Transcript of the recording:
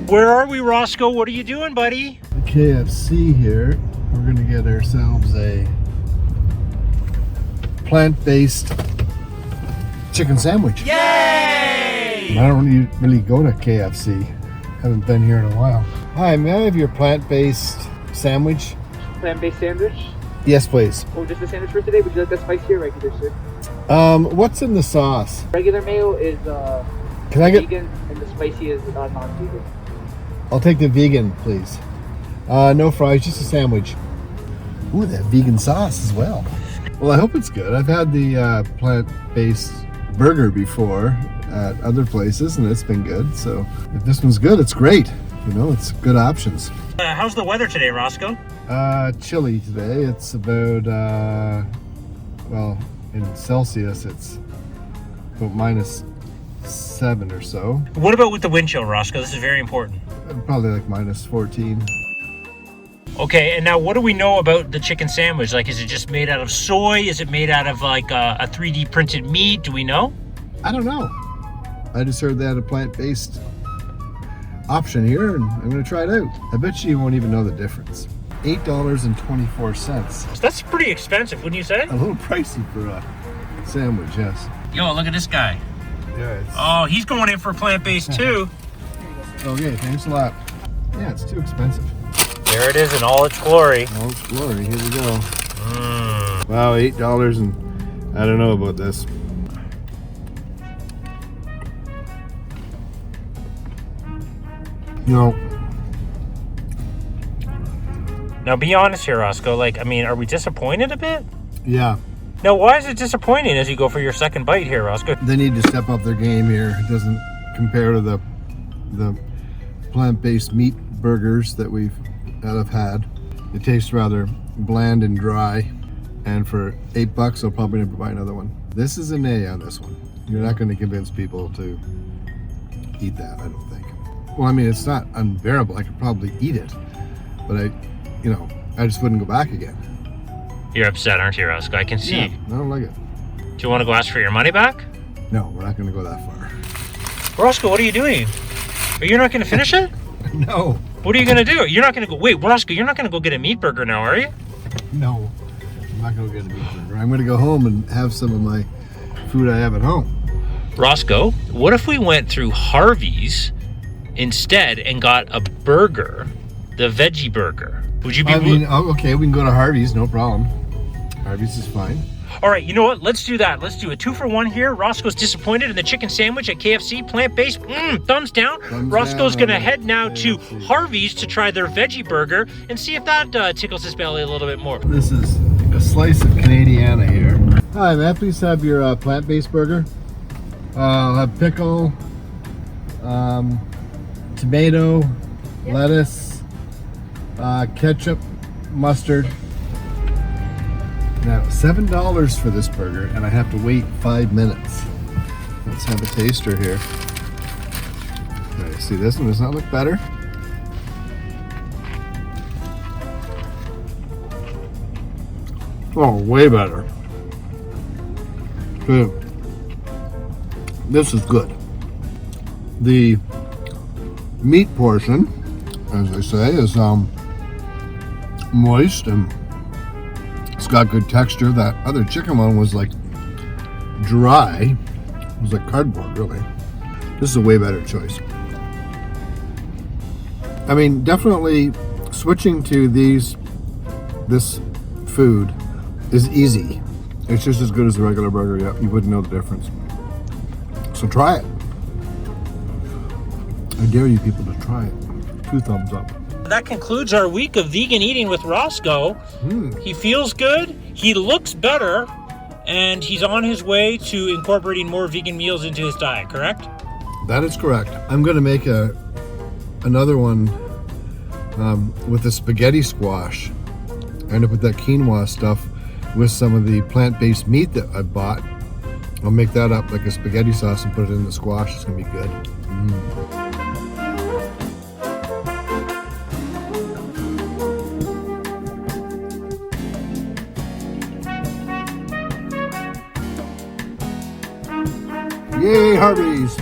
Where are we, Roscoe? What are you doing, buddy? KFC here. We're gonna get ourselves a plant-based chicken sandwich. Yay! I don't really go to KFC. Haven't been here in a while. Hi, may I have your plant-based sandwich? Plant-based sandwich? Yes, please. Oh, just the sandwich for today? Would you like that spicy or regular, sir? What's in the sauce? Regular mayo is Can I get? vegan, and the spicy is non-vegan. I'll take the vegan, please. No fries, just a sandwich. Ooh, that vegan sauce as well. Well, I hope it's good. I've had the plant-based burger before at other places, and it's been good. So if this one's good, it's great. You know, it's good options. How's the weather today, Roscoe? Chilly today. It's about, well, in Celsius, it's about -7 or so. What about with the wind chill, Roscoe? This is very important. Probably like -14. Okay, and now what do we know about the chicken sandwich? Like, is it just made out of soy? Is it made out of like a 3D printed meat? Do we know? I don't know. I just heard they had a plant-based option here, and I'm going to try it out. I bet you won't even know the difference. $8.24. So that's pretty expensive, wouldn't you say? A little pricey for a sandwich, yes. Yo, look at this guy. Yeah. Oh, he's going in for plant-based too. Okay, thanks a lot. Yeah, it's too expensive. There it is in all its glory. Oh, it's glory. Here we go. Wow, $8 and I don't know about this. No. Now be honest here, Roscoe. Like, I mean, are we disappointed a bit? Yeah. Now, why is it disappointing as you go for your second bite here, Roscoe? They need to step up their game here. It doesn't compare to the plant-based meat burgers that I've had. It tastes rather bland and dry. And for $8, I'll probably never buy another one. This is an A on this one. You're not going to convince people to eat that, I don't think. Well, I mean, it's not unbearable. I could probably eat it, but I just wouldn't go back again. You're upset, aren't you, Roscoe? I can see. Yeah, I don't like it. Do you want to go ask for your money back? No, we're not going to go that far. Roscoe, what are you doing? You're not going to finish it? No. What are you going to do? You're not going to go... Wait, Roscoe, you're not going to go get a meat burger now, are you? No, I'm not going to get a meat burger. I'm going to go home and have some of my food I have at home. Roscoe, what if we went through Harvey's instead and got a burger, the veggie burger? Would you be... Okay, we can go to Harvey's, no problem. Harvey's is fine. All right, you know what? Let's do that. Let's do a 2-for-1 here. Roscoe's disappointed in the chicken sandwich at KFC, plant-based. Thumbs down. Roscoe's going to head now to Harvey's to try their veggie burger and see if that tickles his belly a little bit more. This is a slice of Canadiana here. Hi, may I please have your plant-based burger? I'll have pickle, tomato, lettuce, ketchup, mustard. Now, $7 for this burger, and I have to wait 5 minutes. Let's have a taster here. All right, see, this one does not look better. Oh, way better. Good. This is good. The meat portion, as I say, is moist and it's got good texture. That other chicken one was like dry. It was like cardboard, really. This is a way better choice. I mean, definitely switching to this food is easy. It's just as good as the regular burger. Yeah, you wouldn't know the difference. So try it. I dare you people to try it. 2 thumbs up. That concludes our week of vegan eating with Roscoe. He feels good, he looks better, and he's on his way to incorporating more vegan meals into his diet, correct? That is correct. I'm going to make another one with the spaghetti squash. I'm going to put that quinoa stuff with some of the plant-based meat that I bought. I'll make that up like a spaghetti sauce and put it in the squash. It's going to be good. Yay, Harvey's!